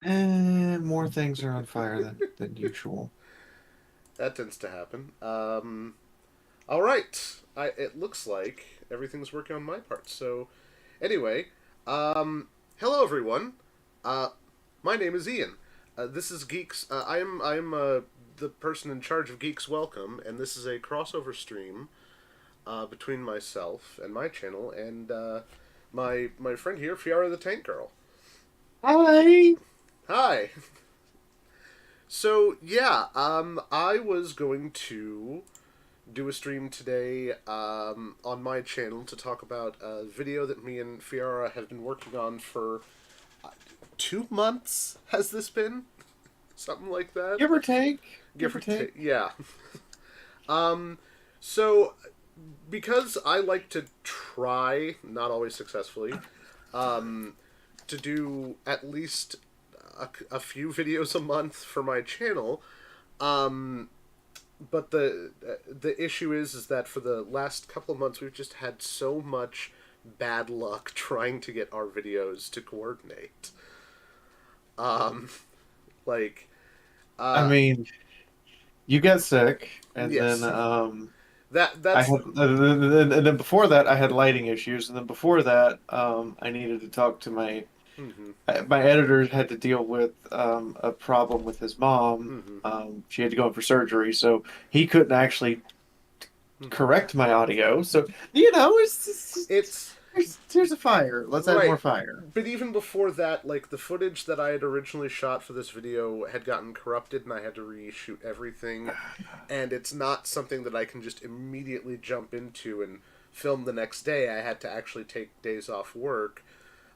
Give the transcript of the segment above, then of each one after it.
More things are on fire than usual. That tends to happen. All right. It looks like everything's working on my part. So, anyway, um, hello everyone. Uh, my name is Ian. This is Geeks. I am the person in charge of Geeks Welcome, and this is a crossover stream between myself and my channel and my friend here, Fiara the Tank Girl. Hi. Hi. So yeah, I was going to do a stream today on my channel to talk about a video that me and Fiara have been working on for 2 months. Has this been something like that? Give or take. Give Give or or take. take. Yeah. Um. So because I like to try, not always successfully, um, to do at least a few videos a month for my channel. Um, but the issue is that for the last couple of months we've just had so much bad luck trying to get our videos to coordinate. Um, like I uh, mean, you get sick, and then yes, that I that's had, and then before that, I had lighting issues, and then before that, I needed to talk to mm-hmm, my editor had to deal with a problem with his mom. mm-hmm, She had to go in for surgery, so he couldn't actually mm-hmm. correct my audio. So It's there's a fire. Let's add more right. fire. But even before that, like the footage that I had originally shot for this video had gotten corrupted and I had to reshoot everything. And it's not something that I can just immediately jump into and film the next day. I had to actually take days off work.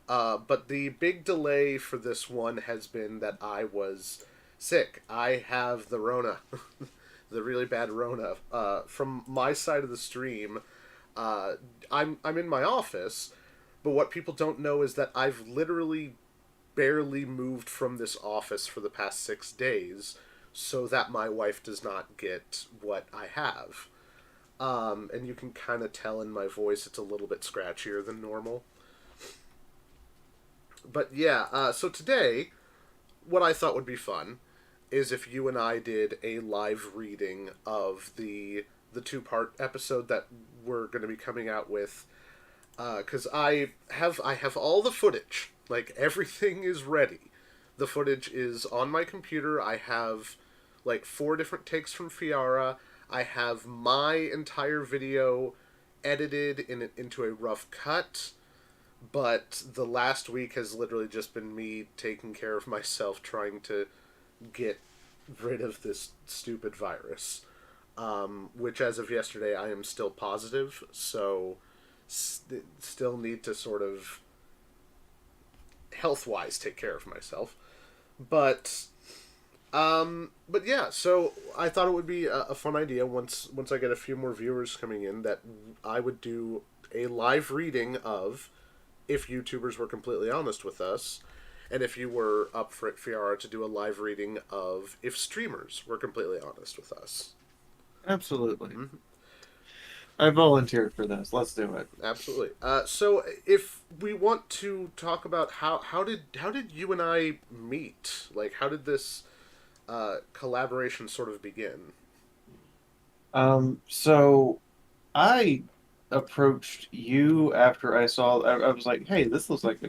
But the big delay for this one has been that I was sick. I have the Rona, the really bad Rona. From my side of the stream, uh, I'm in my office, but what people don't know is that I've literally barely moved from this office for the past 6 days, so that my wife does not get what I have. And you can kind of tell in my voice it's a little bit scratchier than normal. But yeah, so today, what I thought would be fun is if you and I did a live reading of the two-part episode that we're going to be coming out with, because I have all the footage, like everything is ready. The footage is on my computer. I have like 4 different takes from Fiara. I have my entire video edited into a rough cut, but the last week has literally just been me taking care of myself, trying to get rid of this stupid virus. Which, as of yesterday, I am still positive, so still need to sort of health wise take care of myself. But yeah, so I thought it would be a fun idea once I get a few more viewers coming in that I would do a live reading of if YouTubers were completely honest with us, and if you were up for it, Fiara, to do a live reading of if streamers were completely honest with us. Absolutely. Mm-hmm. I volunteered for this. Let's do it. Absolutely. So if we want to talk about how did you and I meet? Like, how did this collaboration sort of begin? So I approached you after I was like, hey, this looks like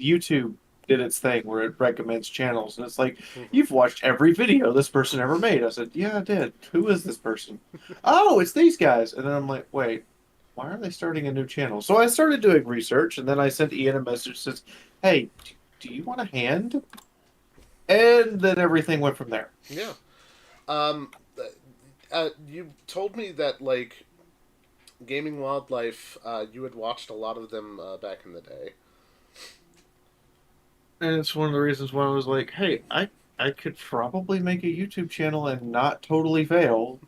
YouTube did its thing where it recommends channels. And it's like, Mm-hmm. you've watched every video this person ever made. I said, yeah, I did. Who is this person? Oh, it's these guys. And then I'm like, wait, why are they starting a new channel? So I started doing research and then I sent Ian a message that says, hey, do you want a hand? And then everything went from there. Yeah. Um, you told me that like Gaming Wildlife, you had watched a lot of them back in the day. And it's one of the reasons why I was like, hey, I could probably make a YouTube channel and not totally fail.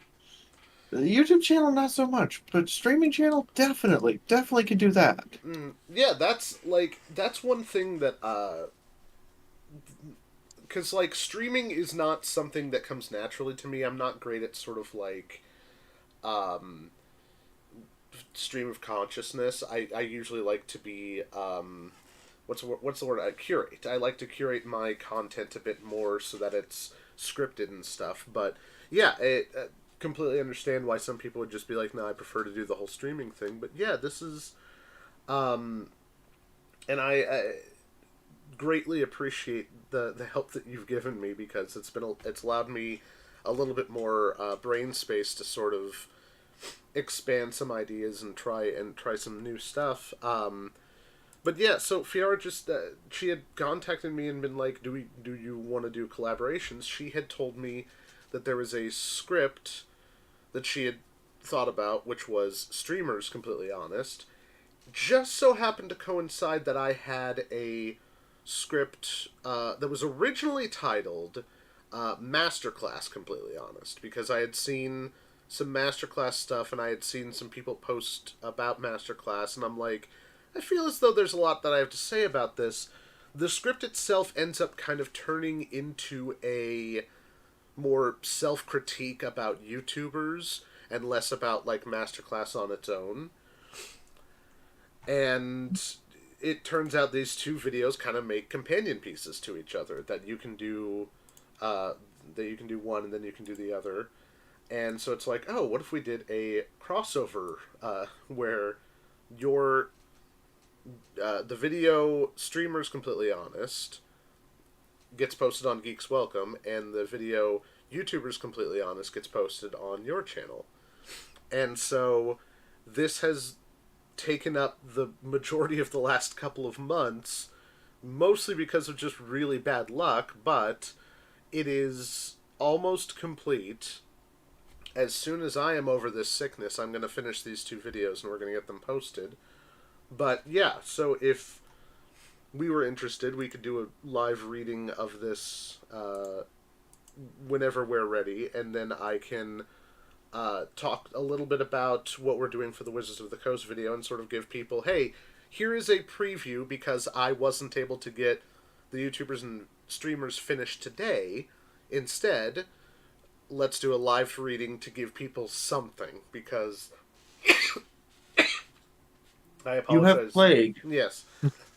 The YouTube channel, not so much, but streaming channel, definitely can do that. Yeah, that's one thing that because like streaming is not something that comes naturally to me. I'm not great at sort of like um, stream of consciousness. I usually like to be what's the word? I curate. I like to curate my content a bit more so that it's scripted and stuff. But yeah, it completely understand why some people would just be like, "No, I prefer to do the whole streaming thing." But yeah, this is, um, and I greatly appreciate the help that you've given me because it's allowed me a little bit more brain space to sort of expand some ideas and try some new stuff. But yeah, so Fiora just she had contacted me and been like, do you want to do collaborations?" She had told me that there was a script that she had thought about, which was Streamers Completely Honest. Just so happened to coincide that I had a script that was originally titled Masterclass Completely Honest, because I had seen some Masterclass stuff and I had seen some people post about Masterclass, and I'm like, I feel as though there's a lot that I have to say about this. The script itself ends up kind of turning into a more self-critique about YouTubers and less about like Masterclass on its own. And it turns out these two videos kind of make companion pieces to each other that you can do one and then you can do the other. And so it's like, oh, what if we did a crossover where your the video Streamers Completely Honest gets posted on Geeks Welcome, and the video YouTubers Completely Honest gets posted on your channel. And so this has taken up the majority of the last couple of months, mostly because of just really bad luck, but it is almost complete. As soon as I am over this sickness, I'm going to finish these two videos and we're going to get them posted. But yeah, so if we were interested, we could do a live reading of this whenever we're ready, and then I can talk a little bit about what we're doing for the Wizards of the Coast video and sort of give people, hey, here is a preview because I wasn't able to get the YouTubers and streamers finished today. Instead, let's do a live reading to give people something, because I apologize. You have plague. Yes.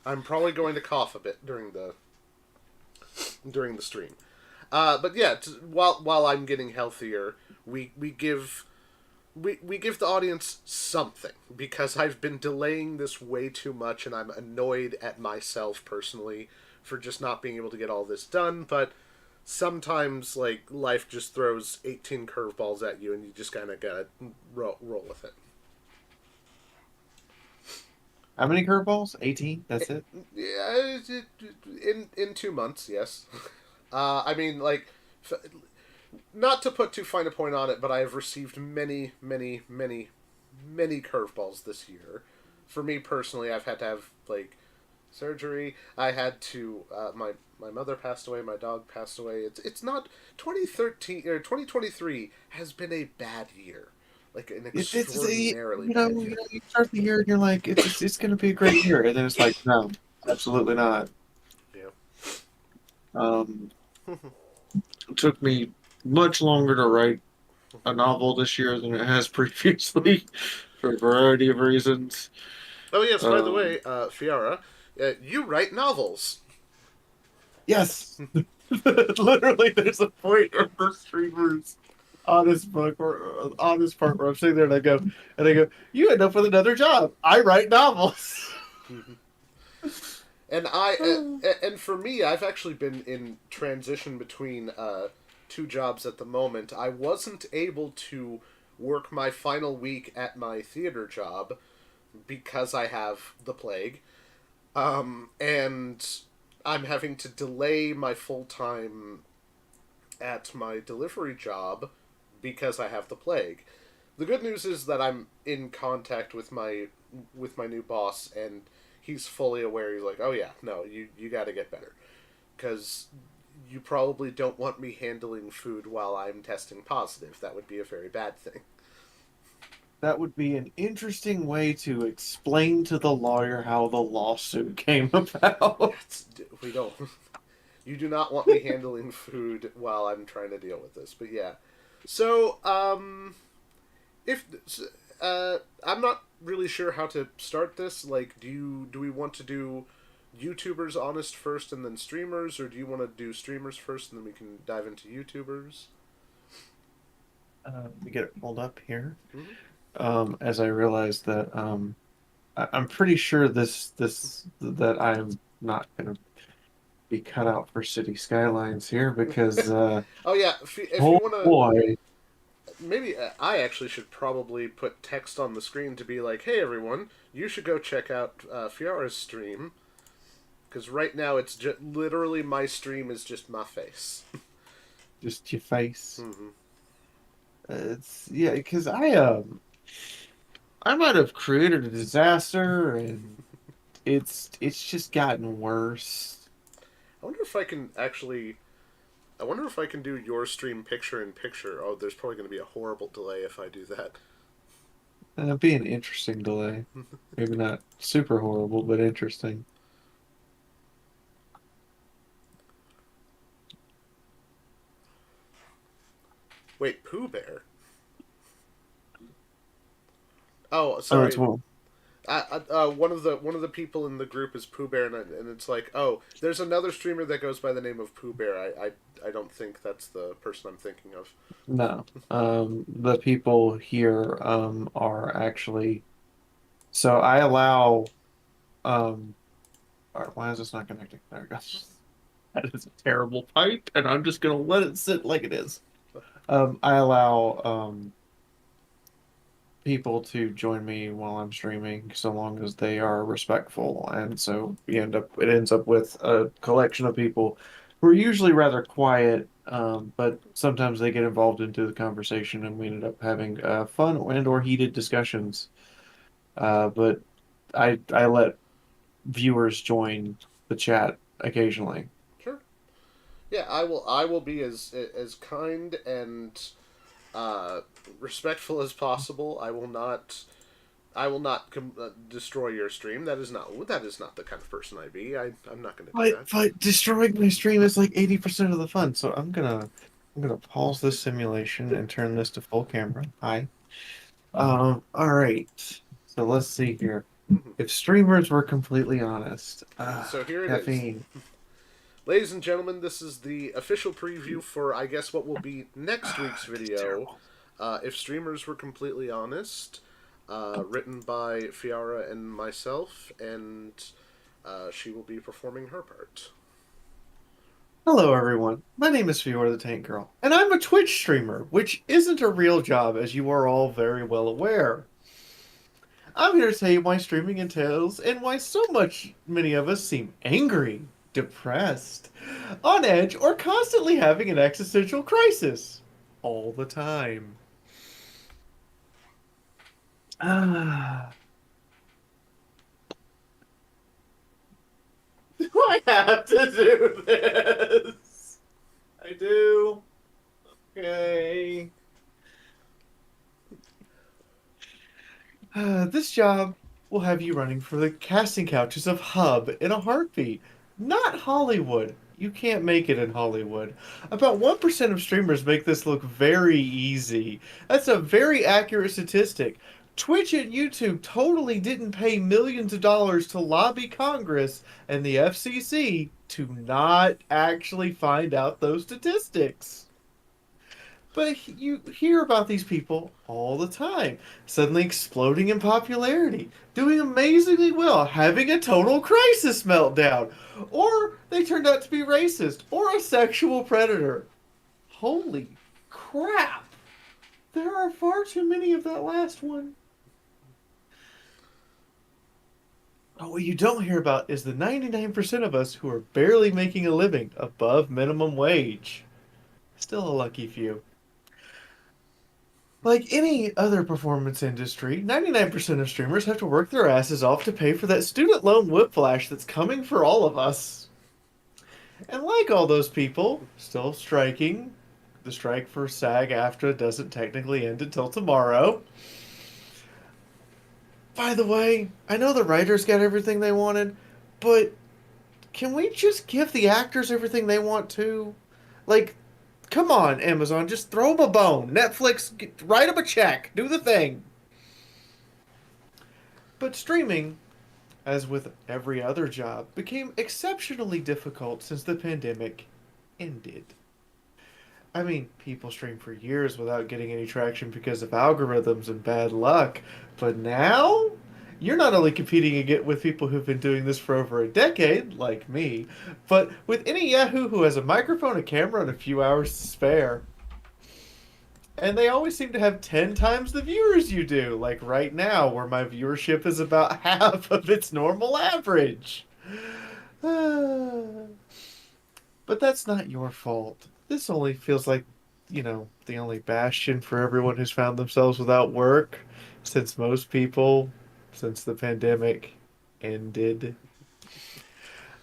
I'm probably going to cough a bit during the stream. But yeah, while I'm getting healthier, we give the audience something, because I've been delaying this way too much, and I'm annoyed at myself personally for just not being able to get all this done. But sometimes, like, life just throws 18 curveballs at you, and you just kind of gotta roll with it. How many curveballs? 18? That's it? Yeah, in 2 months, yes. I mean, like, not to put too fine a point on it, but I have received many, many, many, many curveballs this year. For me personally, I've had to have, like, surgery. I had to, my mother passed away, my dog passed away. It's not, 2013, or 2023 has been a bad year. Like, an extraordinarily bad year. You start the year and you're like, it's going to be a great year. And then it's like, no, absolutely not. Yeah. It took me much longer to write a novel this year than it has previously for a variety of reasons. Oh, yes, by the way, Fiara, you write novels. Yes. Literally, there's a point where for streamers on this book or on this part where I'm sitting there and I go, you end up with another job. I write novels. And and for me, I've actually been in transition between two jobs at the moment. I wasn't able to work my final week at my theater job because I have the plague, and I'm having to delay my full time at my delivery job because I have the plague. The good news is that I'm in contact with my new boss, and he's fully aware. He's like, oh yeah, no, you got to get better, because you probably don't want me handling food while I'm testing positive. That would be a very bad thing. That would be an interesting way to explain to the lawyer how the lawsuit came about. We don't. You do not want me handling food while I'm trying to deal with this. But yeah. So, if I'm not really sure how to start this. Like, do we want to do YouTubers honest first and then streamers, or do you want to do streamers first and then we can dive into YouTubers? Let me get it pulled up here. Mm-hmm. As I realize that I'm pretty sure this that I'm not gonna be cut out for city skylines here because Oh yeah, if you oh want to, boy, maybe I actually should probably put text on the screen to be like, "Hey everyone, you should go check out Fiara's stream." Because right now it's just literally my stream is just my face. just your face. Mm-hmm. It's yeah, because I might have created a disaster and it's just gotten worse. I wonder if I can actually. I wonder if I can do your stream picture in picture. Oh, there's probably going to be a horrible delay if I do that. It'd be an interesting delay. Maybe not super horrible, but interesting. Wait, Pooh Bear? Oh, Oh, it's sorry. well. One of the people in the group is Pooh Bear, and it's like, oh, there's another streamer that goes by the name of Pooh Bear. I don't think that's the person I'm thinking of. No. The people here are actually so I allow all right, why is this not connecting? There it goes. That is a terrible pipe, and I'm just gonna let it sit like it is. I allow people to join me while I'm streaming, so long as they are respectful. And so it ends up with a collection of people who are usually rather quiet, but sometimes they get involved into the conversation, and we ended up having fun and or heated discussions. But I let viewers join the chat occasionally. Sure. Yeah, I will be as kind and uh, respectful as possible. I will not destroy your stream. That is not the kind of person I be. I'm not going to do that. But destroying my stream is like 80% of the fun. So I'm gonna pause this simulation and turn this to full camera. Hi. All right. So let's see here. Mm-hmm. If streamers were completely honest, So here it is. caffeine. Ladies and gentlemen, this is the official preview for, I guess, what will be next week's It's video. terrible. If streamers were completely honest, written by Fiara and myself, and she will be performing her part. Hello, everyone. My name is Fiora the Tank Girl, and I'm a Twitch streamer, which isn't a real job, as you are all very well aware. I'm here to tell you why streaming entails and why many of us seem angry, depressed, on edge, or constantly having an existential crisis. All the time. Ah. Do I have to do this? I do. Okay. This job will have you running for the casting couches of Hub in a heartbeat. Not Hollywood. You can't make it in Hollywood. About 1% of streamers make this look very easy. That's a very accurate statistic. Twitch and YouTube totally didn't pay millions of dollars to lobby Congress and the FCC to not actually find out those statistics. But you hear about these people all the time, suddenly exploding in popularity, doing amazingly well, having a total crisis meltdown, or they turned out to be racist or a sexual predator. Holy crap! There are far too many of that last one. But what you don't hear about is the 99% of us who are barely making a living above minimum wage. Still a lucky few. Like any other performance industry, 99% of streamers have to work their asses off to pay for that student loan whiplash that's coming for all of us. And like all those people, still striking, the strike for SAG-AFTRA doesn't technically end until tomorrow. By the way, I know the writers got everything they wanted, but can we just give the actors everything they want too? Like, come on, Amazon, just throw them a bone. Netflix, write them a check. Do the thing. But streaming, as with every other job, became exceptionally difficult since the pandemic ended. I mean, people stream for years without getting any traction because of algorithms and bad luck, but now you're not only competing with people who've been doing this for over a decade, like me, but with any Yahoo who has a microphone, a camera, and a few hours to spare. And they always seem to have 10 times the viewers you do, like right now, where my viewership is about half of its normal average. But that's not your fault. This only feels like, the only bastion for everyone who's found themselves without work since most people, since the pandemic ended.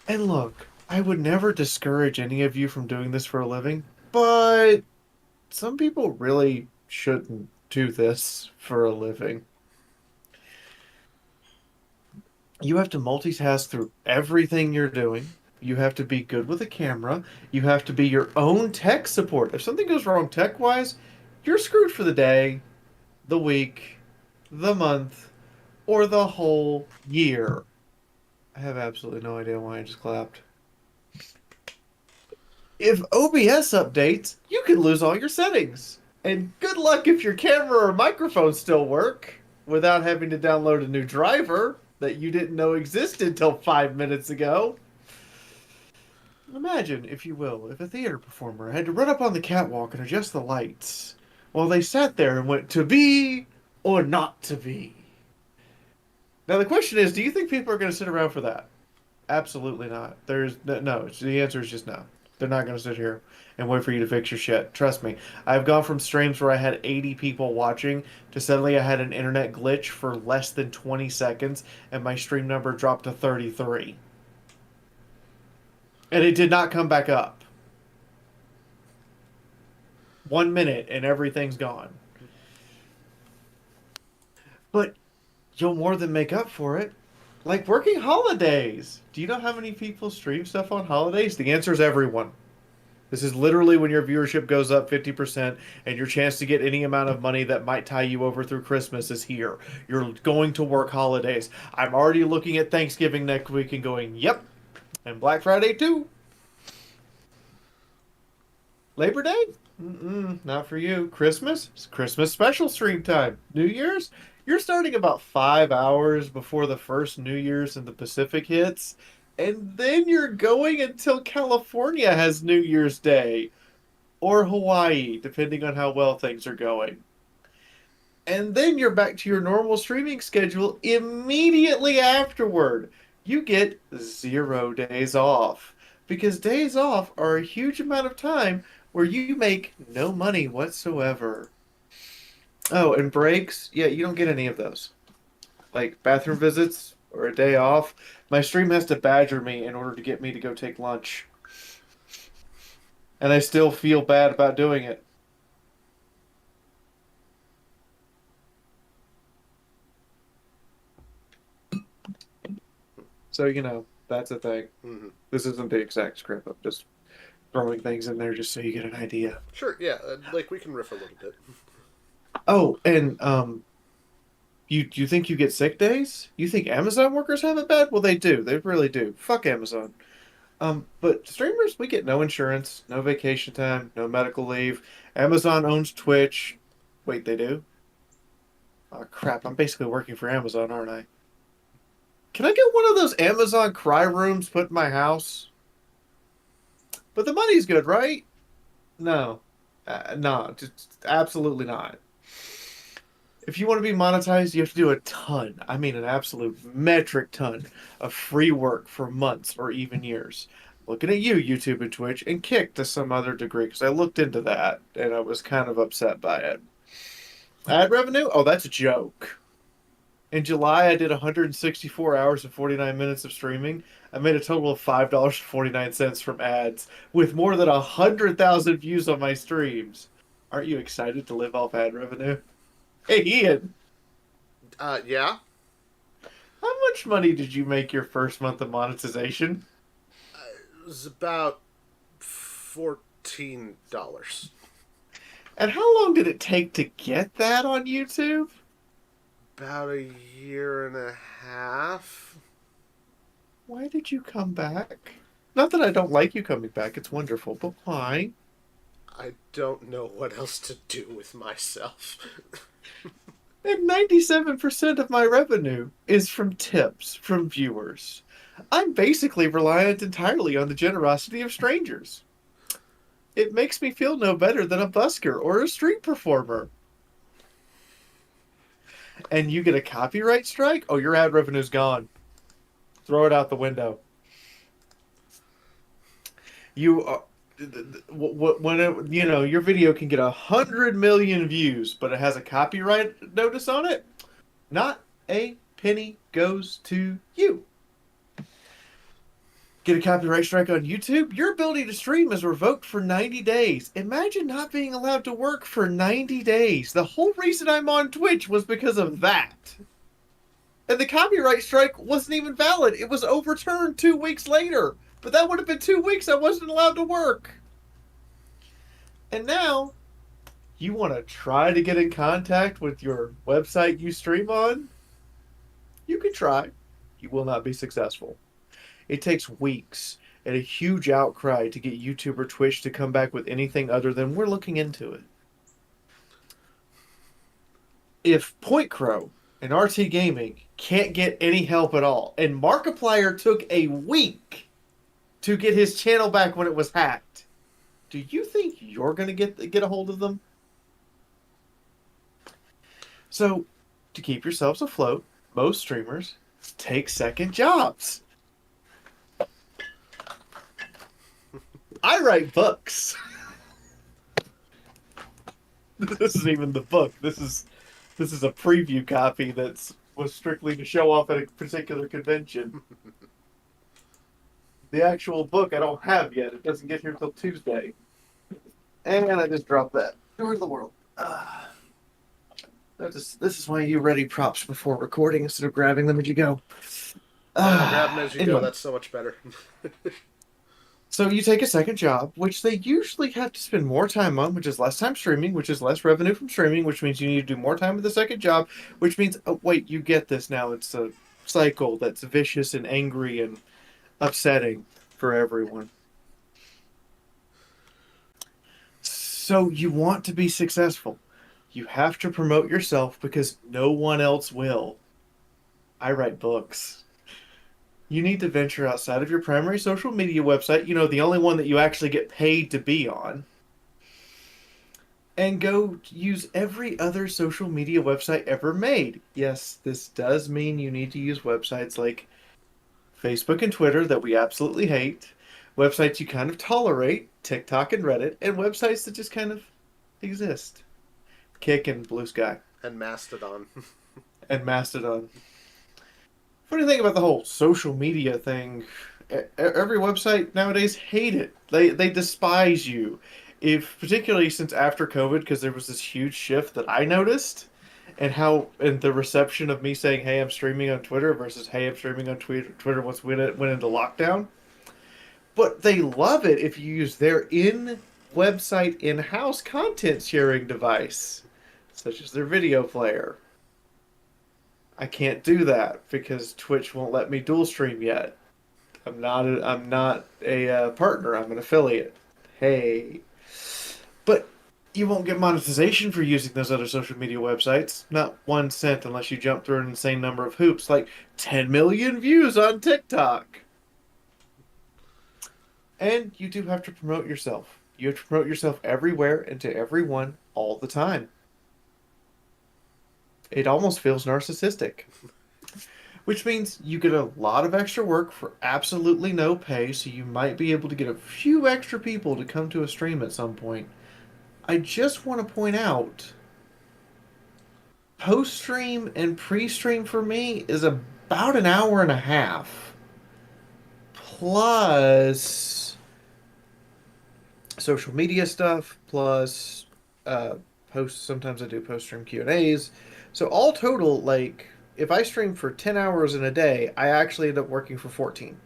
And look, I would never discourage any of you from doing this for a living, but some people really shouldn't do this for a living. You have to multitask through everything you're doing. You have to be good with a camera. You have to be your own tech support. If something goes wrong tech wise, you're screwed for the day, the week, the month, or the whole year. I have absolutely no idea why I just clapped. If OBS updates, you can lose all your settings. And good luck if your camera or microphone still work without having to download a new driver that you didn't know existed until 5 minutes ago. Imagine, if you will, if a theater performer had to run up on the catwalk and adjust the lights while they sat there and went to be or not to be. Now the question is, do you think people are going to sit around for that? Absolutely not. There's no. The answer is just no. They're not going to sit here and wait for you to fix your shit. Trust me. I've gone from streams where I had 80 people watching to suddenly I had an internet glitch for less than 20 seconds and my stream number dropped to 33. And it did not come back up. 1 minute and everything's gone. But you'll more than make up for it. Like working holidays. Do you know how many people stream stuff on holidays? The answer is everyone. This is literally when your viewership goes up 50% and your chance to get any amount of money that might tie you over through Christmas is here. You're going to work holidays. I'm already looking at Thanksgiving next week and going, yep, and Black Friday too. Labor Day? Not for you. Christmas? It's Christmas special stream time. New Year's? You're starting about 5 hours before the first New Year's in the Pacific hits, and then you're going until California has New Year's Day, or Hawaii, depending on how well things are going. And then you're back to your normal streaming schedule immediately afterward. You get 0 days off, because days off are a huge amount of time where you make no money whatsoever. Oh, and breaks? Yeah, you don't get any of those. Like bathroom visits or a day off. My stream has to badger me in order to get me to go take lunch. And I still feel bad about doing it. So, that's a thing. Mm-hmm. This isn't the exact script. I'm just throwing things in there just so you get an idea. Sure, yeah, like we can riff a little bit. Oh, and you think you get sick days? You think Amazon workers have it bad? Well, they do. They really do. Fuck Amazon. But streamers, we get no insurance, no vacation time, no medical leave. Amazon owns Twitch. Wait, they do? Oh crap! I'm basically working for Amazon, aren't I? Can I get one of those Amazon cry rooms put in my house? But the money's good, right? No, no, just absolutely not. If you want to be monetized, you have to do a ton. I mean, an absolute metric ton of free work for months or even years. Looking at you, YouTube and Twitch, and Kick to some other degree, because I looked into that and I was kind of upset by it. Ad revenue? Oh, that's a joke. In July, I did 164 hours and 49 minutes of streaming. I made a total of $5.49 from ads, with more than 100,000 views on my streams. Aren't you excited to live off ad revenue? Hey, Ian, Yeah. how much money did you make your first month of monetization? It was about $14. And how long did it take to get that on YouTube? About a year and a half. Why did you come back? Not that I don't like you coming back, it's wonderful, but why? I don't know what else to do with myself. And 97% of my revenue is from tips from viewers. I'm basically reliant entirely on the generosity of strangers. It makes me feel no better than a busker or a street performer. And you get a copyright strike? Oh, your ad revenue's gone. Throw it out the window. You when your video can get 100 million views, but it has a copyright notice on it. Not a penny goes to you. Get a copyright strike on YouTube, your ability to stream is revoked for 90 days. Imagine not being allowed to work for 90 days. The whole reason I'm on Twitch was because of that. And the copyright strike wasn't even valid. It was overturned 2 weeks later. But that would have been 2 weeks I wasn't allowed to work. And now, you want to try to get in contact with your website you stream on? You can try. You will not be successful. It takes weeks and a huge outcry to get YouTube or Twitch to come back with anything other than we're looking into it. If Point Crow and RT Gaming can't get any help at all, and Markiplier took a week to get his channel back when it was hacked, do you think you're going to get a hold of them? So, to keep yourselves afloat, most streamers take second jobs. I write books. This isn't even the book. This is a preview copy that was strictly to show off at a particular convention. The actual book I don't have yet. It doesn't get here until Tuesday. And I just dropped that. Door of the world. This is why you ready props before recording instead of grabbing them as you go. Yeah, grab them as you Anyway. go. That's so much better. So you take a second job, which they usually have to spend more time on, which is less time streaming, which is less revenue from streaming, which means you need to do more time with the second job, which means, oh, wait, you get this now. It's a cycle that's vicious and angry and upsetting for everyone. So you want to be successful. You have to promote yourself because no one else will. I write books. You need to venture outside of your primary social media website, the only one that you actually get paid to be on, and go use every other social media website ever made. Yes, this does mean you need to use websites like Facebook and Twitter that we absolutely hate, websites you kind of tolerate, TikTok and Reddit, and websites that just kind of exist. Kick and Blue Sky. And Mastodon. And Mastodon. Funny thing about the whole social media thing, every website nowadays hate it. They despise you. If particularly since after COVID, because there was this huge shift that I noticed, and the reception of me saying, "Hey, I'm streaming on Twitter" versus "Hey, I'm streaming on Twitter" once we went into lockdown. But they love it if you use their website in-house content sharing device, such as their video player. I can't do that because Twitch won't let me dual stream yet. I'm not a partner. I'm an affiliate. Hey, but you won't get monetization for using those other social media websites. Not 1 cent unless you jump through an insane number of hoops, like 10 million views on TikTok. And you do have to promote yourself. You have to promote yourself everywhere and to everyone all the time. It almost feels narcissistic. Which means you get a lot of extra work for absolutely no pay, so you might be able to get a few extra people to come to a stream at some point. I just want to point out, post-stream and pre-stream for me is about an hour and a half. Plus social media stuff, plus posts. Sometimes I do post-stream Q&As. So all total, like, if I stream for 10 hours in a day, I actually end up working for 14.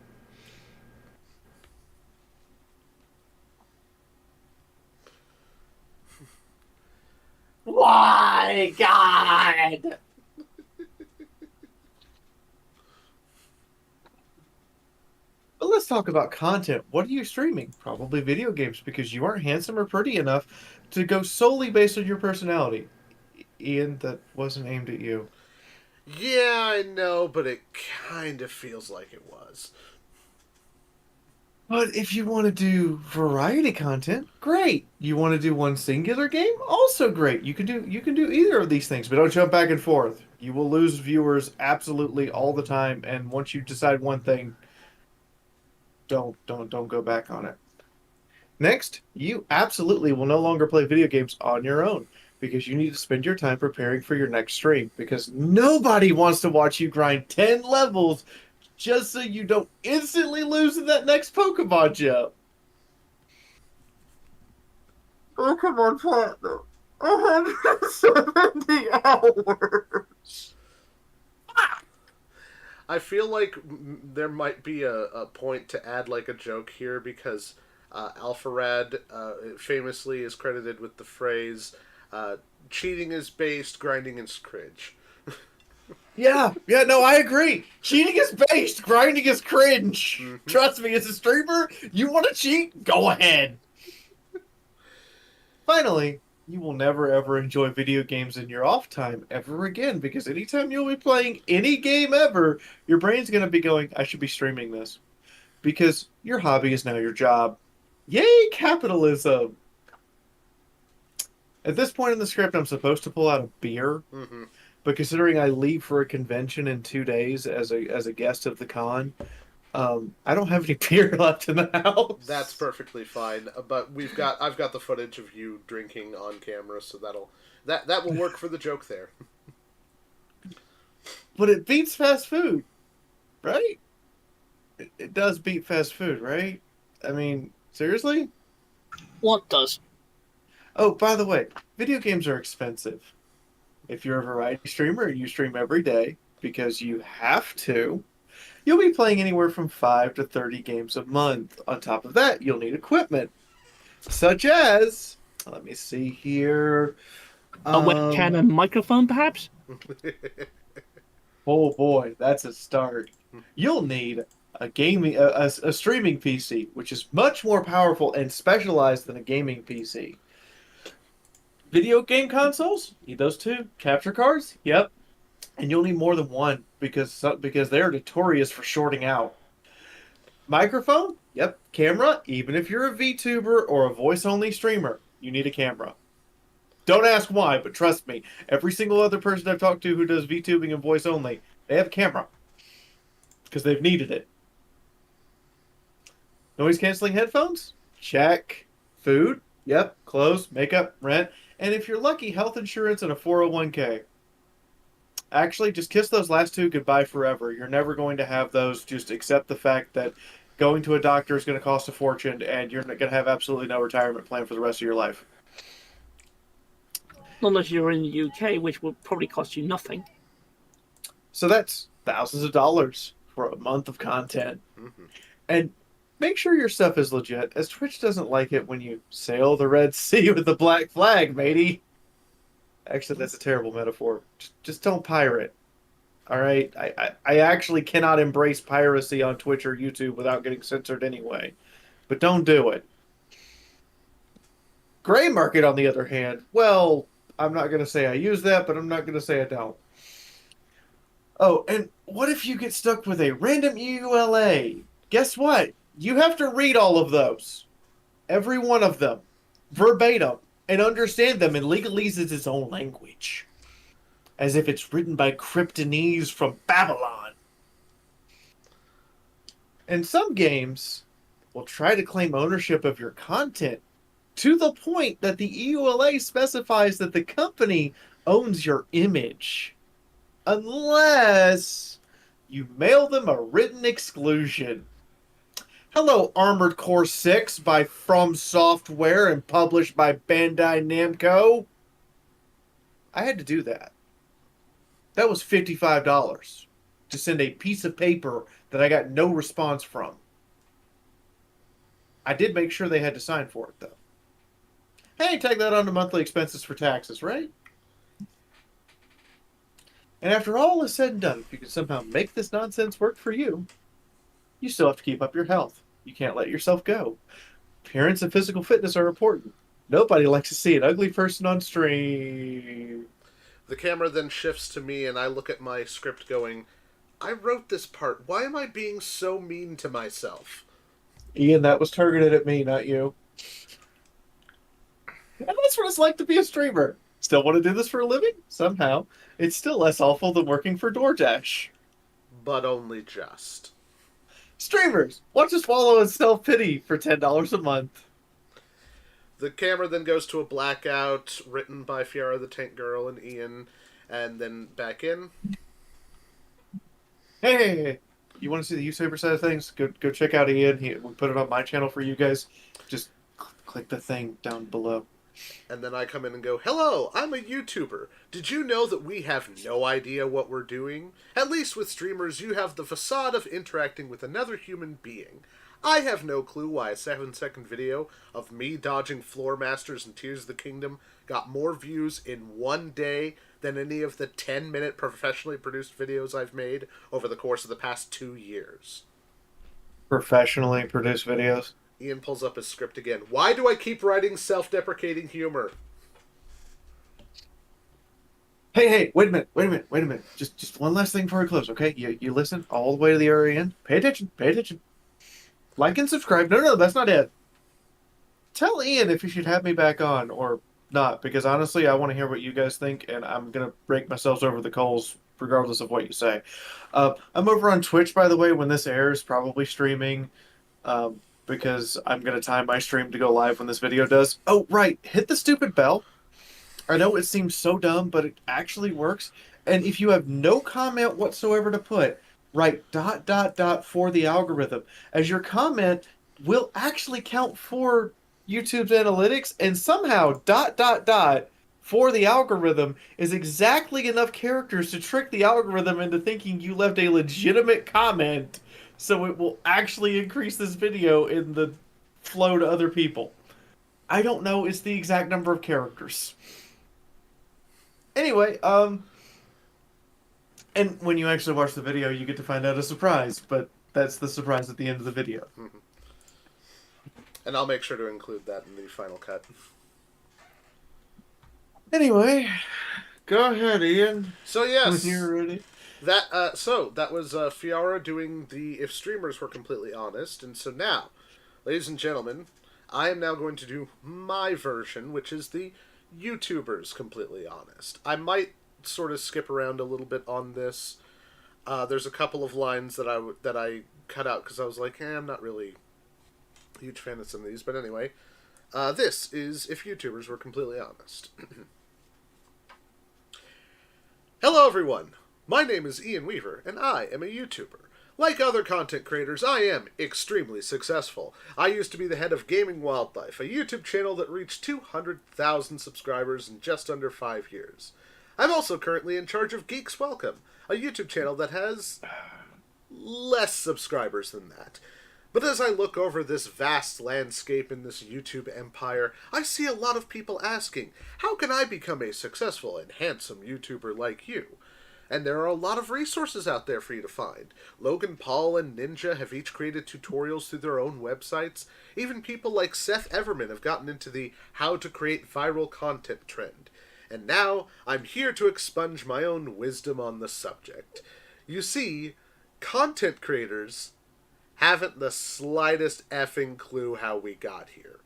Why, God? Well, let's talk about content. What are you streaming? Probably video games because you aren't handsome or pretty enough to go solely based on your personality. Ian, that wasn't aimed at you. Yeah, I know, but it kind of feels like it was. But if you want to do variety content, great. You want to do one singular game, also great. You can do either of these things, but don't jump back and forth. You will lose viewers absolutely all the time, and once you decide one thing, don't go back on it. Next, you absolutely will no longer play video games on your own because you need to spend your time preparing for your next stream because nobody wants to watch you grind 10 levels just so you don't instantly lose in that next Pokemon jump. Pokemon Platinum. 170 hours. I feel like there might be a point to add like a joke here because Alpharad famously is credited with the phrase cheating is based, grinding is cringe. Yeah, no, I agree. Cheating is based, grinding is cringe. Mm-hmm. Trust me, as a streamer, you want to cheat? Go ahead. Finally, you will never ever enjoy video games in your off time ever again because anytime you'll be playing any game ever, your brain's going to be going, I should be streaming this because your hobby is now your job. Yay, capitalism! At this point in the script, I'm supposed to pull out a beer, Mm-hmm. but considering I leave for a convention in 2 days as a guest of the con, I don't have any beer left in the That's house. perfectly fine. But I've got the footage of you drinking on camera, so that will work for the joke there. But it beats fast food, right? It does beat fast food, right? I mean, seriously? What does? Oh, by the way, video games are expensive. If you're a variety streamer and you stream every day because you have to, you'll be playing anywhere from 5 to 30 games a month. On top of that, you'll need equipment, such as, let me see here. A webcam Um, and microphone, perhaps? oh boy, that's a start. You'll need a streaming PC, which is much more powerful and specialized than a gaming PC. Video game consoles, need those too. Capture cards, yep, and you'll need more than one because they're notorious for shorting out. Microphone, yep. Camera, even if you're a VTuber or a voice only streamer, you need a camera. Don't ask why, but trust me, every single other person I've talked to who does VTubing and voice only, they have a camera because they've needed it. Noise canceling headphones? Check. Food? Yep. Clothes, makeup, rent, and if you're lucky, health insurance and a 401k. Actually, just kiss those last two goodbye forever. You're never going to have those. Just accept the fact that going to a doctor is going to cost a fortune and you're going to have absolutely no retirement plan for the rest of your life. Not unless you're in the UK, which will probably cost you nothing. So that's thousands of dollars for a month of content. Mm-hmm. And make sure your stuff is legit, as Twitch doesn't like it when you sail the Red Sea with the black flag, matey. Actually, that's a terrible metaphor. Just don't pirate. All right? I actually cannot embrace piracy on Twitch or YouTube without getting censored anyway. But don't do it. Gray market, on the other hand, well, I'm not going to say I use that, but I'm not going to say I don't. Oh, and what if you get stuck with a random EULA? Guess what? You have to read all of those. Every one of them. Verbatim. And understand them in legalese as its own language. As if it's written by Kryptonese from Babylon. And some games will try to claim ownership of your content to the point that the EULA specifies that the company owns your image. Unless you mail them a written exclusion. Hello, Armored Core 6 by From Software and published by Bandai Namco. I had to do that. That was $55 to send a piece of paper that I got no response from. I did make sure they had to sign for it, though. Hey, tag that onto monthly expenses for taxes, right? And after all is said and done, if you can somehow make this nonsense work for you, You still have to keep up your health. You can't let yourself go. Appearance and physical fitness are important. Nobody likes to see an ugly person on stream. The camera then shifts to me, and I look at my script going, I wrote this part. Why am I being so mean to myself? Ian, that was targeted at me, not you. And that's what it's like to be a streamer. Still want to do this for a living? Somehow. It's still less awful than working for DoorDash. But only just. Streamers, watch us wallow in self-pity for $10 a month. The camera then goes to a blackout written by Fiara the Tank Girl and Ian, and then back in. Hey, you want to see the YouTuber side of things? Go check out Ian. We put it on my channel for you guys. Just click the thing down below. And then I come in and go, hello, I'm a YouTuber. Did you know that we have no idea what we're doing? At least with streamers, you have the facade of interacting with another human being. I have no clue why a 7-second video of me dodging Floor Masters and Tears of the Kingdom got more views in one day than any of the 10-minute professionally produced videos I've made over the course of the past 2 years. Professionally produced videos. Ian pulls up his script again. Why do I keep writing self-deprecating humor? Hey, wait a minute. Just one last thing before we close, okay? You listen all the way to the very end. Pay attention. Like and subscribe. No, that's not it. Tell Ian if he should have me back on or not, because honestly, I want to hear what you guys think, and I'm going to break myself over the coals regardless of what you say. I'm over on Twitch, by the way, when this airs, probably streaming, because I'm going to time my stream to go live when this video does. Oh, right. Hit the stupid bell. I know it seems so dumb, but it actually works. And if you have no comment whatsoever to put, write ... for the algorithm, as your comment will actually count for YouTube's analytics, and somehow ... for the algorithm is exactly enough characters to trick the algorithm into thinking you left a legitimate comment, so it will actually increase this video in the flow to other people. I don't know, it's the exact number of characters. Anyway, and when you actually watch the video, you get to find out a surprise, but that's the surprise at the end of the video. Mm-hmm. And I'll make sure to include that in the final cut. Anyway, go ahead, Ian. So yes, When you're ready. that was Fiara doing the If Streamers Were Completely Honest, and so now, ladies and gentlemen, I am now going to do my version, which is the YouTubers Completely Honest. I might sort of skip around a little bit on this. There's a couple of lines that I cut out because I was like, I'm not really a huge fan of some of these. But anyway, this is If YouTubers Were Completely Honest. Hello everyone, my name is Ian Weaver, and I am a YouTuber. Like other content creators, I am extremely successful. I used to be the head of Gaming Wildlife, a YouTube channel that reached 200,000 subscribers in just under 5 years. I'm also currently in charge of Geeks Welcome, a YouTube channel that has less subscribers than that. But as I look over this vast landscape in this YouTube empire, I see a lot of people asking, how can I become a successful and handsome YouTuber like you? And there are a lot of resources out there for you to find. Logan Paul and Ninja have each created tutorials through their own websites. Even people like Seth Everman have gotten into the how to create viral content trend. And now, I'm here to expunge my own wisdom on the subject. You see, content creators haven't the slightest effing clue how we got here.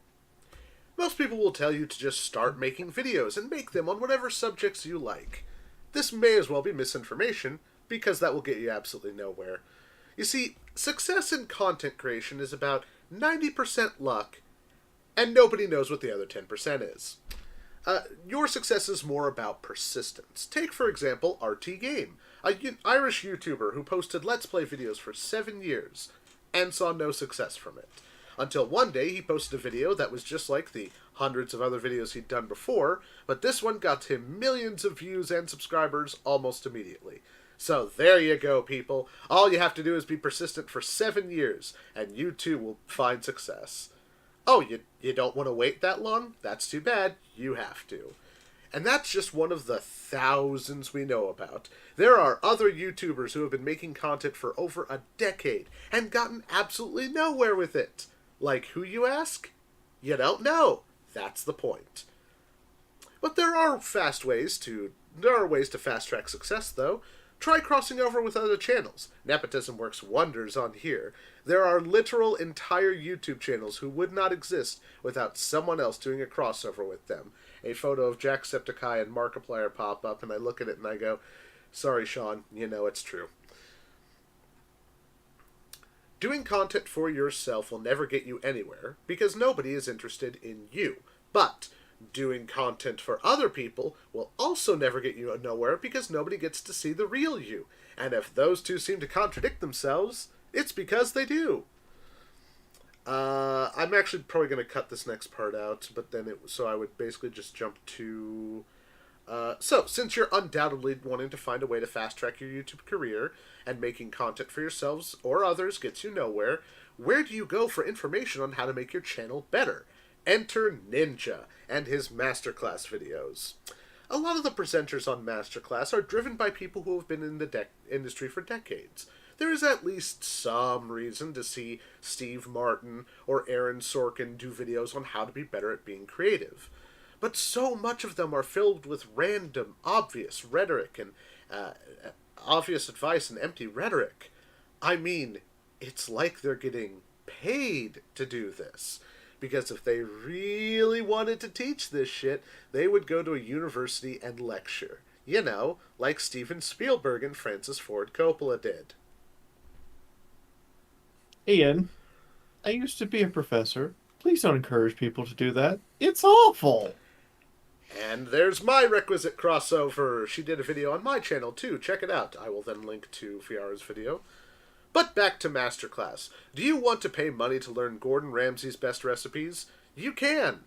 Most people will tell you to just start making videos and make them on whatever subjects you like. This may as well be misinformation, because that will get you absolutely nowhere. You see, success in content creation is about 90% luck, and nobody knows what the other 10% is. Your success is more about persistence. Take, for example, RT Game, an Irish YouTuber who posted Let's Play videos for 7 years, and saw no success from it. Until one day he posted a video that was just like the hundreds of other videos he'd done before, but this one got him millions of views and subscribers almost immediately. So there you go, people. All you have to do is be persistent for 7 years, and you too will find success. Oh, you don't want to wait that long? That's too bad. You have to. And that's just one of the thousands we know about. There are other YouTubers who have been making content for over a decade and gotten absolutely nowhere with it. Like who, you ask? You don't know. That's the point. But there are ways to fast track success, though. Try crossing over with other channels. Nepotism works wonders on here. There are literal entire YouTube channels who would not exist without someone else doing a crossover with them. A photo of Jacksepticeye and Markiplier pop up, and I look at it and I go, sorry, Sean, you know it's true. Doing content for yourself will never get you anywhere, because nobody is interested in you. But doing content for other people will also never get you nowhere, because nobody gets to see the real you. And if those two seem to contradict themselves, it's because they do. I'm actually probably going to cut this next part out, but then so I would basically just jump to... So, since you're undoubtedly wanting to find a way to fast-track your YouTube career, and making content for yourselves or others gets you nowhere, where do you go for information on how to make your channel better? Enter Ninja and his Masterclass videos. A lot of the presenters on Masterclass are driven by people who have been in the industry for decades. There is at least some reason to see Steve Martin or Aaron Sorkin do videos on how to be better at being creative. But so much of them are filled with random, obvious rhetoric and obvious advice and empty rhetoric. I mean, it's like they're getting paid to do this. Because if they really wanted to teach this shit, they would go to a university and lecture. You know, like Steven Spielberg and Francis Ford Coppola did. Ian, I used to be a professor. Please don't encourage people to do that. It's awful. And there's my requisite crossover. She did a video on my channel, too. Check it out. I will then link to Fiara's video. But back to Masterclass. Do you want to pay money to learn Gordon Ramsay's best recipes? You can.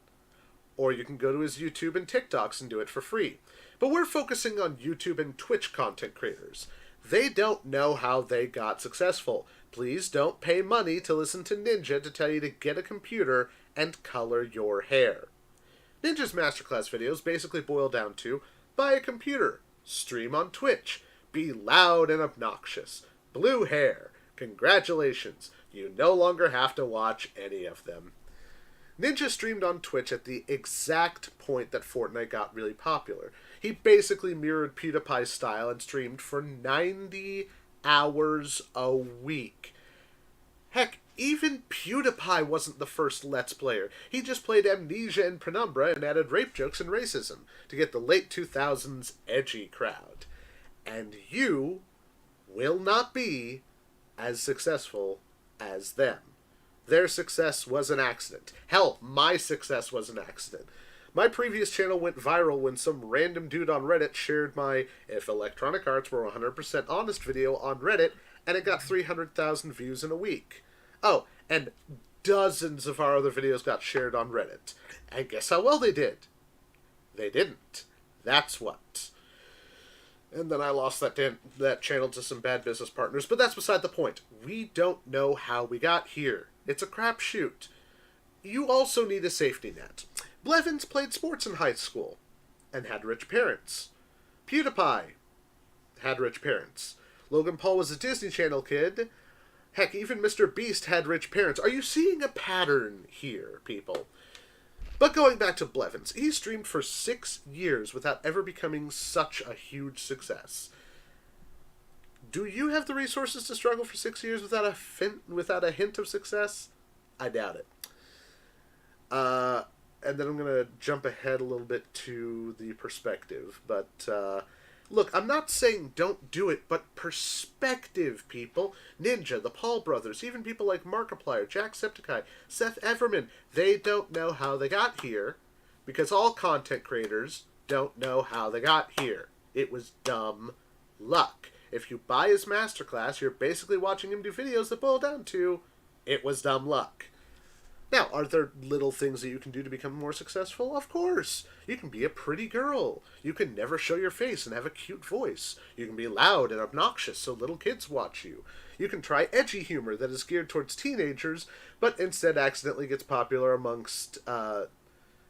Or you can go to his YouTube and TikToks and do it for free. But we're focusing on YouTube and Twitch content creators. They don't know how they got successful. Please don't pay money to listen to Ninja to tell you to get a computer and color your hair. Ninja's Masterclass videos basically boil down to buy a computer, stream on Twitch, be loud and obnoxious, blue hair. Congratulations, you no longer have to watch any of them. Ninja streamed on Twitch at the exact point that Fortnite got really popular. He basically mirrored PewDiePie's style and streamed for 90 hours a week. Heck, even PewDiePie wasn't the first Let's Player. He just played Amnesia and Penumbra and added rape jokes and racism to get the late 2000s edgy crowd. And you will not be as successful as them. Their success was an accident. Hell, my success was an accident. My previous channel went viral when some random dude on Reddit shared my If Electronic Arts Were 100% Honest video on Reddit, and it got 300,000 views in a week. Oh, and dozens of our other videos got shared on Reddit. And guess how well they did? They didn't. That's what. And then I lost that channel to some bad business partners, but that's beside the point. We don't know how we got here. It's a crapshoot. You also need a safety net. Blevins played sports in high school and had rich parents. PewDiePie had rich parents. Logan Paul was a Disney Channel kid. Heck, even Mr. Beast had rich parents. Are you seeing a pattern here, people? But going back to Blevins, he streamed for 6 years without ever becoming such a huge success. Do you have the resources to struggle for 6 years without a hint of success? I doubt it. And then I'm going to jump ahead a little bit to the perspective. But, look, I'm not saying don't do it, but perspective, people. Ninja, the Paul brothers, even people like Markiplier, Jacksepticeye, Seth Everman, they don't know how they got here, because all content creators don't know how they got here. It was dumb luck. If you buy his masterclass, you're basically watching him do videos that boil down to, it was dumb luck. Now, are there little things that you can do to become more successful? Of course. You can be a pretty girl. You can never show your face and have a cute voice. You can be loud and obnoxious so little kids watch you. You can try edgy humor that is geared towards teenagers, but instead accidentally gets popular amongst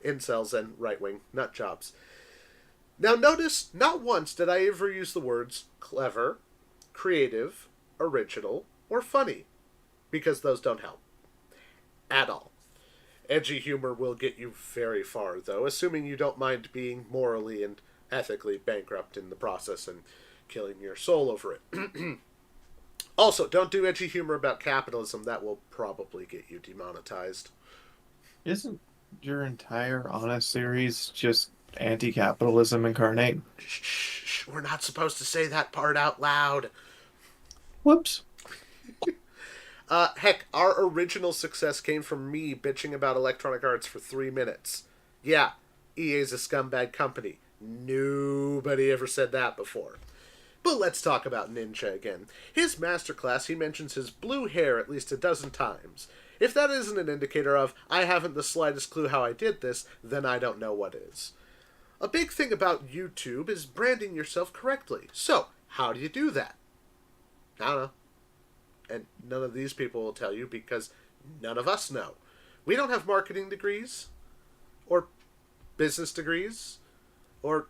incels and right-wing nut jobs. Now notice, not once did I ever use the words clever, creative, original, or funny, because those don't help. At all. Edgy humor will get you very far, though, assuming you don't mind being morally and ethically bankrupt in the process and killing your soul over it. Also, don't do edgy humor about capitalism. That will probably get you demonetized. Isn't your entire Honest series just anti-capitalism incarnate? Shh, we're not supposed to say that part out loud. Whoops. Heck, our original success came from me bitching about Electronic Arts for 3 minutes. Yeah, EA's a scumbag company. Nobody ever said that before. But let's talk about Ninja again. His masterclass, he mentions his blue hair at least a dozen times. If that isn't an indicator of, I haven't the slightest clue how I did this, then I don't know what is. A big thing about YouTube is branding yourself correctly. So, how do you do that? I don't know. And none of these people will tell you because none of us know. We don't have marketing degrees, or business degrees, or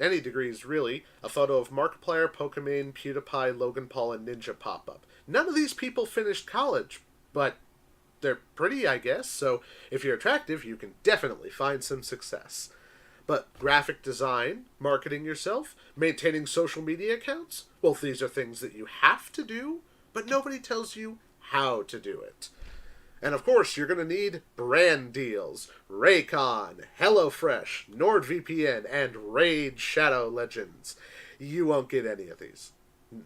any degrees, really. A photo of Markiplier, Pokemon, PewDiePie, Logan Paul, and Ninja pop up. None of these people finished college, but they're pretty, I guess, so if you're attractive, you can definitely find some success. But graphic design, marketing yourself, maintaining social media accounts, well, these are things that you have to do, but nobody tells you how to do it. And of course, you're going to need brand deals. Raycon, HelloFresh, NordVPN, and Raid Shadow Legends. You won't get any of these.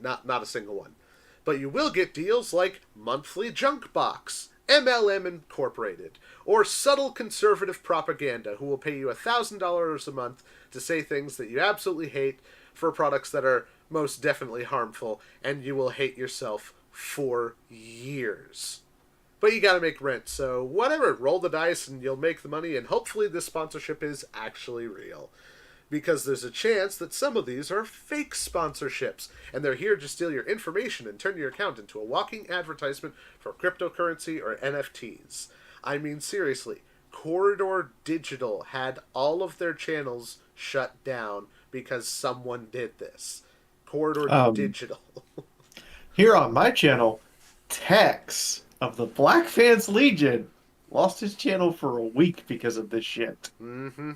Not a single one. But you will get deals like Monthly Junk Box, MLM Incorporated, or Subtle Conservative Propaganda, who will pay you $1,000 a month to say things that you absolutely hate for products that are most definitely harmful, and you will hate yourself for years. But you gotta make rent, so whatever, roll the dice and you'll make the money, and hopefully this sponsorship is actually real. Because there's a chance that some of these are fake sponsorships, and they're here to steal your information and turn your account into a walking advertisement for cryptocurrency or NFTs. I mean, seriously, Corridor Digital had all of their channels shut down because someone did this. Corridor Digital. Here on my channel, Tex of the Black Fans Legion lost his channel for a week because of this shit. Mm-hmm.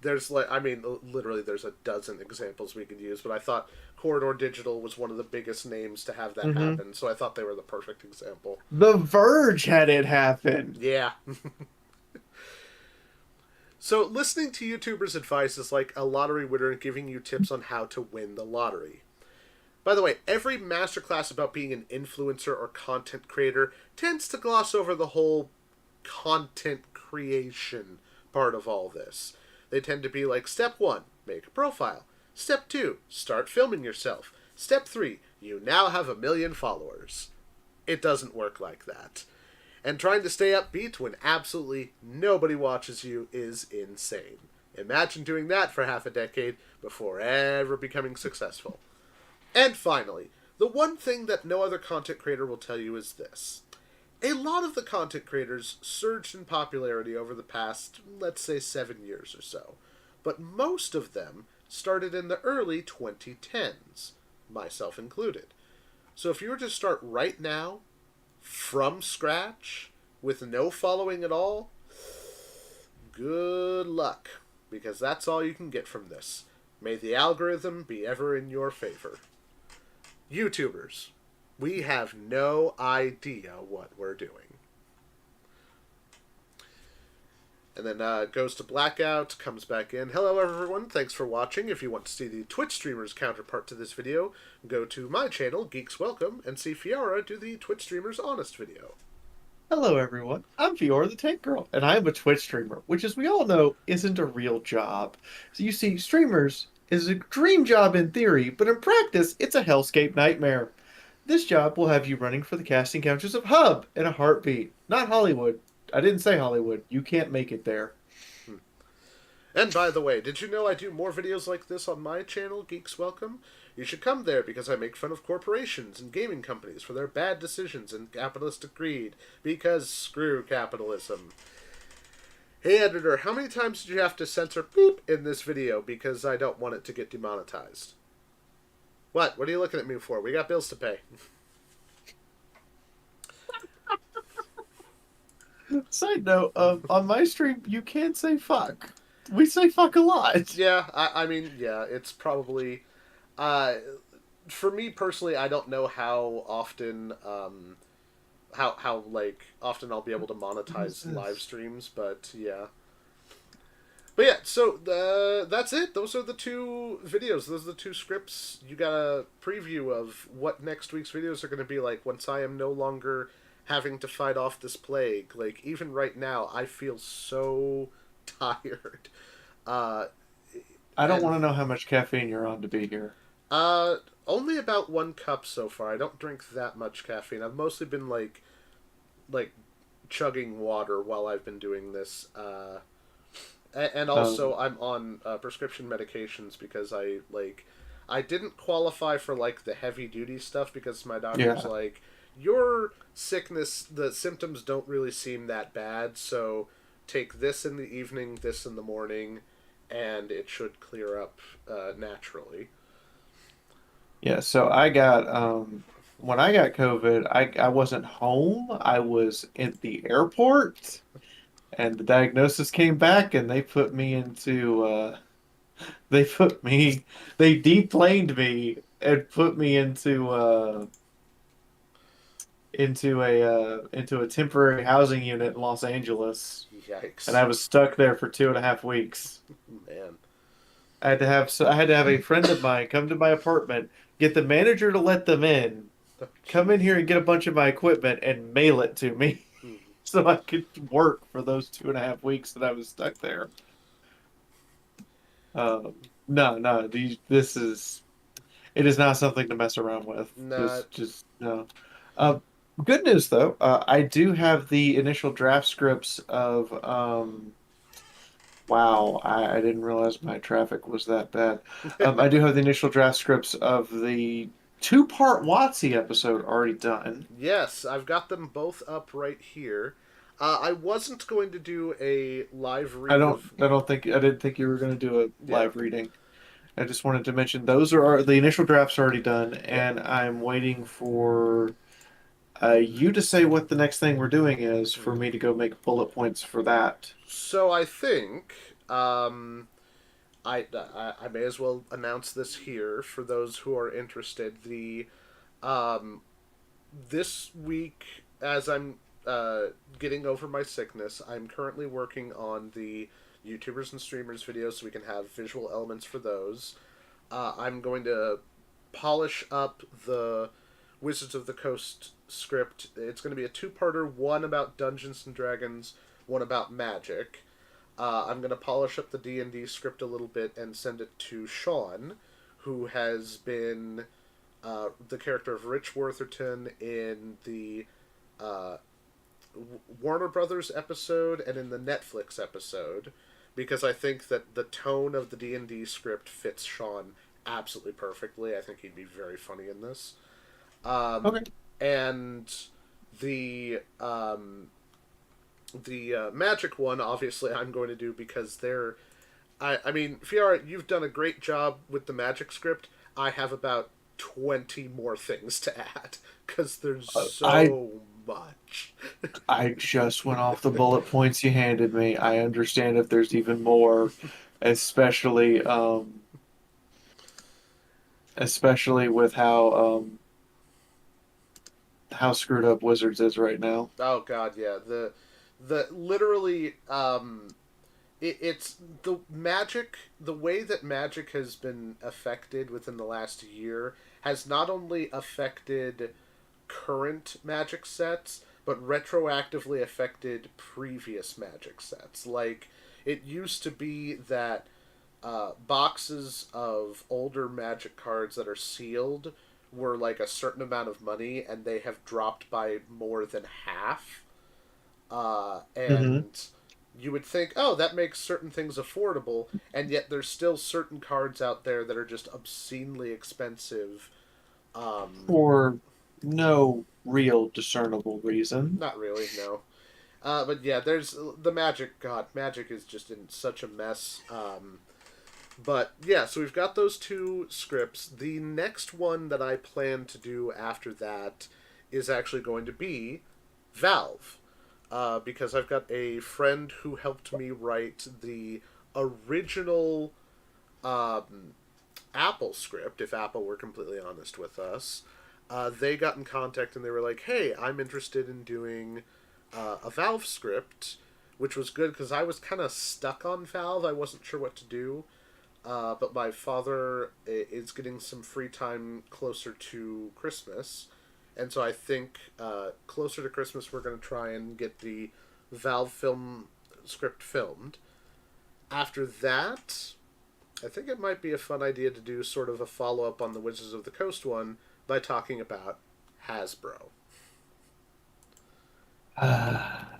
There's literally there's a dozen examples we could use, but I thought Corridor Digital was one of the biggest names to have that happen, so I thought they were the perfect example. The Verge had it happen. Yeah. So listening to YouTubers' advice is like a lottery winner giving you tips on how to win the lottery. By the way, every masterclass about being an influencer or content creator tends to gloss over the whole content creation part of all this. They tend to be like, step 1, make a profile. Step 2, start filming yourself. Step 3, you now have 1 million followers. It doesn't work like that. And trying to stay upbeat when absolutely nobody watches you is insane. Imagine doing that for half a decade before ever becoming successful. And finally, the one thing that no other content creator will tell you is this. A lot of the content creators surged in popularity over the past, let's say, 7 years or so. But most of them started in the early 2010s, myself included. So if you were to start right now, from scratch, with no following at all, good luck, because that's all you can get from this. May the algorithm be ever in your favor. YouTubers, we have no idea what we're doing. And then goes to blackout, comes back in. Hello everyone, thanks for watching. If you want to see the Twitch streamers counterpart to this video, go to my channel, Geeks Welcome, and see Fiora do the Twitch streamers honest video. Hello everyone, I'm Fiora the Tank Girl, and I'm a Twitch streamer, which as we all know, isn't a real job. So you see, streamers is a dream job in theory, but in practice, it's a hellscape nightmare. This job will have you running for the casting couches of Hub in a heartbeat. Not Hollywood. I didn't say Hollywood. You can't make it there. And by the way, did you know I do more videos like this on my channel, Geeks Welcome? You should come there because I make fun of corporations and gaming companies for their bad decisions and capitalistic greed. Because screw capitalism. Hey editor, how many times did you have to censor beep in this video because I don't want it to get demonetized? What? What are you looking at me for? We got bills to pay. Side note, on my stream, you can't say fuck. We say fuck a lot. Yeah, I mean, yeah, it's probably... Uh, for me personally, I don't know how often... how like often I'll be able to monetize live streams, but yeah. But yeah, so that's it. Those are the two videos. Those are the two scripts. You got a preview of what next week's videos are going to be like once I am no longer having to fight off this plague. Like, even right now, I feel so tired. Uh, I don't want to know how much caffeine you're on to be here. Only about 1 cup so far. I don't drink that much caffeine. I've mostly been like chugging water while I've been doing this. And also, I'm on prescription medications because I didn't qualify for like the heavy duty stuff because my doctor's like, your sickness, the symptoms don't really seem that bad, so take this in the evening, this in the morning, and it should clear up naturally. Yeah, so I got when I got COVID, I wasn't home. I was at the airport, and the diagnosis came back, and they put me into they deplaned me and put me into a temporary housing unit in Los Angeles, Yikes. and I was stuck there for 2.5 weeks. Man. I had to have a friend of mine come to my apartment, get the manager to let them in, come in here and get a bunch of my equipment and mail it to me so I could work for those 2.5 weeks that I was stuck there. No, it is not something to mess around with. Nah. Just no. Uh, Good news though, I do have the initial draft scripts of wow, I didn't realize my traffic was that bad. I do have the initial draft scripts of the two-part WOTC episode already done. Yes, I've got them both up right here. I wasn't going to do a live read of... I didn't think you were going to do a Yeah. live reading. I just wanted to mention those are the initial drafts are already done, and Yep. I'm waiting for you to say what the next thing we're doing is for me to go make bullet points for that. So I think I may as well announce this here for those who are interested. The um, this week, as I'm getting over my sickness, I'm currently working on the YouTubers and streamers videos so we can have visual elements for those. I'm going to polish up the Wizards of the Coast script. It's going to be a two-parter, one about Dungeons and Dragons, one about magic. I'm going to polish up the D&D script a little bit and send it to Sean, who has been the character of Rich Worthington in the uh, Warner Brothers episode and in the Netflix episode, because I think that the tone of the D&D script fits Sean absolutely perfectly. I think he'd be very funny in this. Okay. And the magic one, obviously, I'm going to do because they're... I mean, Fiara, you've done a great job with the magic script. I have about 20 more things to add because there's so much. I just went off the bullet points you handed me. I understand if there's even more, especially especially with how screwed up Wizards is right now. Oh god, yeah. The literally it's the magic, the way that magic has been affected within the last year has not only affected current magic sets but retroactively affected previous magic sets. Like, it used to be that boxes of older magic cards that are sealed were like a certain amount of money, and they have dropped by more than half. And you would think, oh, that makes certain things affordable, and yet there's still certain cards out there that are just obscenely expensive. For no real discernible reason. Not really, no. But yeah, there's the Magic. God, Magic is just in such a mess. But yeah, so we've got those two scripts. The next one that I plan to do after that is actually going to be Valve. Because I've got a friend who helped me write the original um, Apple script, if Apple were completely honest with us. They got in contact and they were like, hey, I'm interested in doing a Valve script, which was good because I was kind of stuck on Valve. I wasn't sure what to do. But my father is getting some free time closer to Christmas. And so I think closer to Christmas, we're going to try and get the Valve film script filmed. After that, I think it might be a fun idea to do sort of a follow up on the Wizards of the Coast one by talking about Hasbro.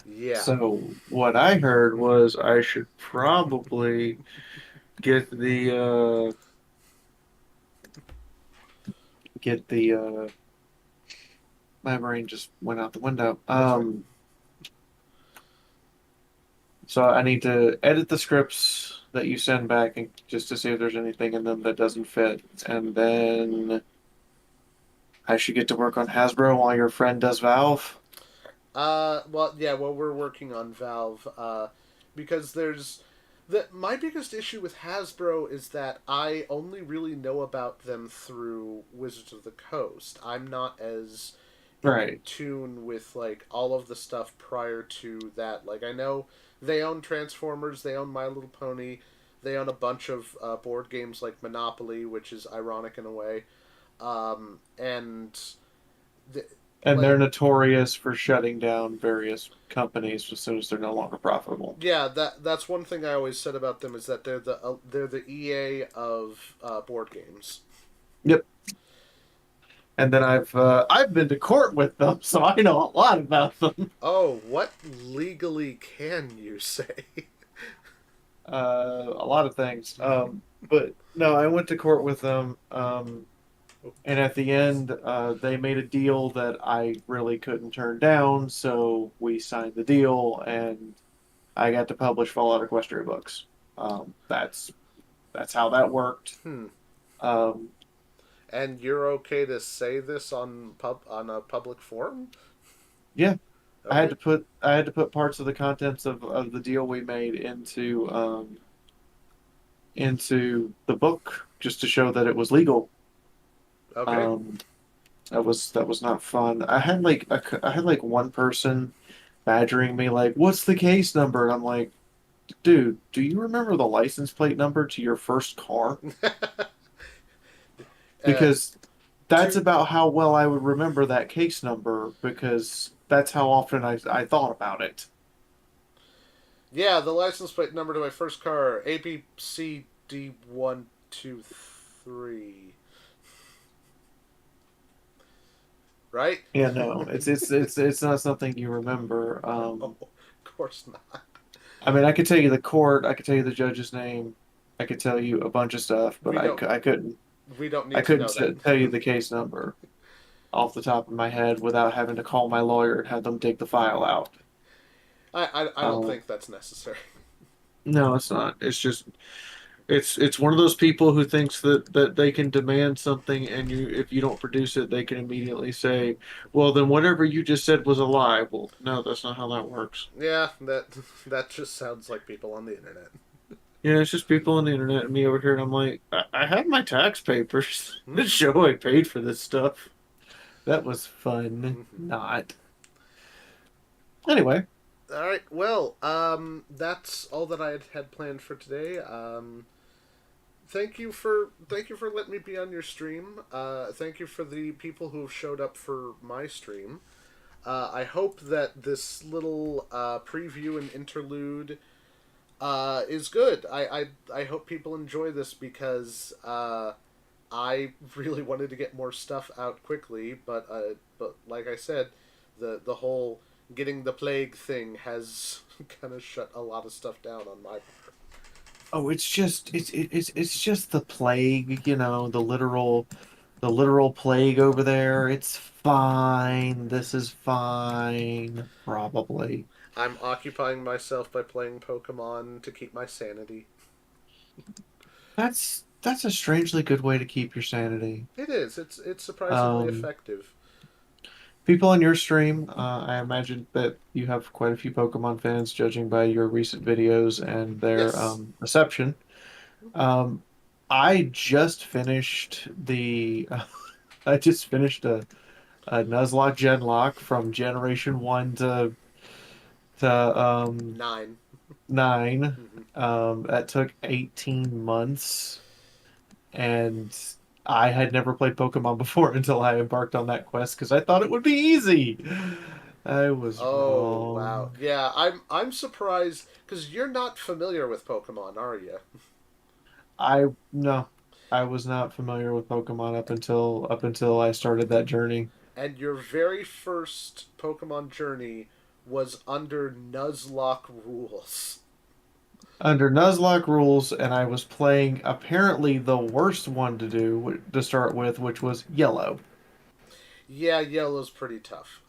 Yeah. So what I heard was I should probably get the my brain just went out the window. So I need to edit the scripts that you send back and just to see if there's anything in them that doesn't fit, and then I should get to work on Hasbro while your friend does Valve. Well, yeah, well, we're working on Valve, because there's my biggest issue with Hasbro is that I only really know about them through Wizards of the Coast. I'm not as in Right. tune with like all of the stuff prior to that. Like I know they own Transformers, they own My Little Pony, they own a bunch of board games like Monopoly, which is ironic in a way, and the, And like they're notorious for shutting down various companies as soon as they're no longer profitable. yeah, that's one thing I always said about them is that they're the EA of board games. Yep. And then I've been to court with them, so I know a lot about them. Oh, what legally can you say? A lot of things. But no, I went to court with them. And at the end, they made a deal that I really couldn't turn down, so we signed the deal, and I got to publish Fallout Equestria books. That's how that worked. Hmm. Um, And you're okay to say this on a public forum? yeah, Okay. I had to put parts of the contents of the deal we made into the book just to show that it was legal. Okay. Um, that was not fun. I had like one person badgering me like, "What's the case number?" And I'm like, "Dude, do you remember the license plate number to your first car?" uh, Because that's to about how well I would remember that case number because that's how often I thought about it. yeah, the license plate number to my first car, ABCD123. Right? Yeah, no, it's not something you remember. Oh, of course not. I mean, I could tell you the court, I could tell you the judge's name, I could tell you a bunch of stuff, but We don't we don't I need to couldn't know that. tell you the case number off the top of my head without having to call my lawyer and have them dig the file out. I don't Um, think that's necessary. no, it's not. It's just it's one of those people who thinks that they can demand something and you if you don't produce it, they can immediately say, "Well, then whatever you just said was a lie." Well, no, that's not how that works. Yeah, that just sounds like people on the internet. Yeah, it's just people on the internet and me over here, and I'm like, I have my tax papers that show I paid for this stuff. That was fun. Not. Anyway, All right. Well, that's all that I had planned for today. Thank you for letting me be on your stream. Thank you for the people who have showed up for my stream. I hope that this little preview and interlude is good. I hope people enjoy this because I really wanted to get more stuff out quickly, but like I said, the whole getting the plague thing has kind of shut a lot of stuff down on my part. oh, it's just the plague, the literal. the literal plague over there. It's fine. This is fine. Probably. I'm occupying myself by playing Pokemon to keep my sanity. That's a strangely good way to keep your sanity. It is. It's surprisingly Um, effective. People on your stream, I imagine that you have quite a few Pokemon fans, judging by your recent videos and their Yes. reception. Um, I just finished the, I just finished a Nuzlocke Genlock from Generation One to 9. 9. Hmm. That took 18 months, and I had never played Pokemon before until I embarked on that quest because I thought it would be easy. I was Oh wow, wrong. yeah. I'm surprised because you're not familiar with Pokemon, are you? I no, I was not familiar with Pokemon up until I started that journey. And your very first Pokemon journey was under Nuzlocke rules. Under Nuzlocke rules, and I was playing apparently the worst one to do to start with, which was Yellow. Yeah, Yellow's pretty tough.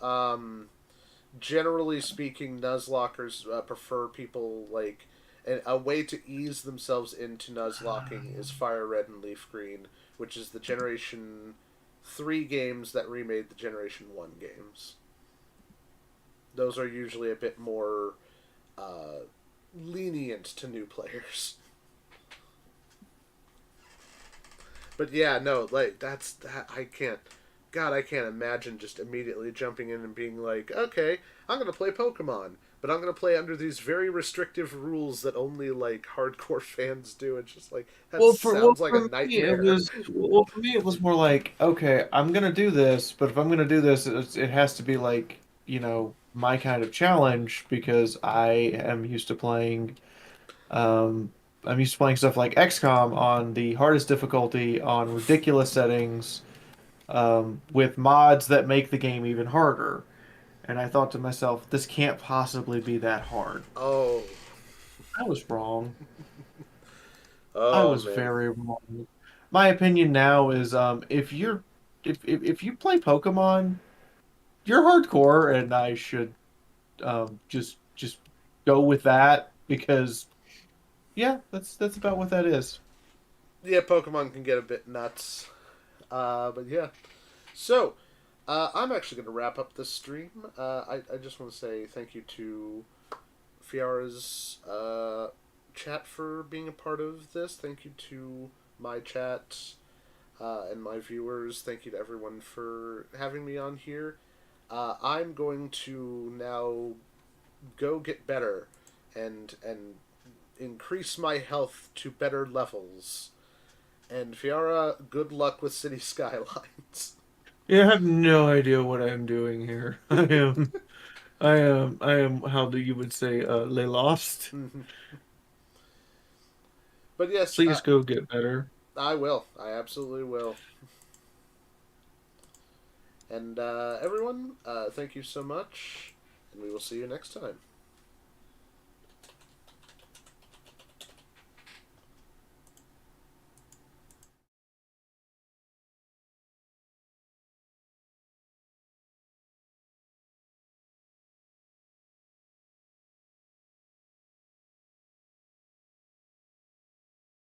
Generally speaking, Nuzlockers prefer people like. And a way to ease themselves into Nuzlocking is Fire Red and Leaf Green, which is the Generation 3 games that remade the Generation 1 games. Those are usually a bit more uh, lenient to new players. But yeah, no, like that's that. I can't. God, I can't imagine just immediately jumping in and being like, okay, I'm gonna play Pokemon, but I'm gonna play under these very restrictive rules that only like hardcore fans do. It's just like that sounds like a nightmare. For me it was more like, okay, I'm gonna do this, but if I'm gonna do this, it has to be like, my kind of challenge because um, I'm used to playing stuff like XCOM on the hardest difficulty on ridiculous settings, with mods that make the game even harder. And I thought to myself, this can't possibly be that hard. Oh, I was wrong. I oh was man. very wrong. My opinion now is, if you play Pokemon, you're hardcore, and I should just go with that because yeah, that's about what that is. Yeah, Pokemon can get a bit nuts. But yeah. So, I'm actually going to wrap up this stream. I just want to say thank you to Fiara's chat for being a part of this. Thank you to my chat and my viewers. Thank you to everyone for having me on here. I'm going to now go get better and increase my health to better levels. And Fiara, good luck with City Skylines. Yeah, I have no idea what I'm doing here. I am, how do you would say, lay lost. But yes, Please go get better. I will. I absolutely will. And everyone, thank you so much, and we will see you next time.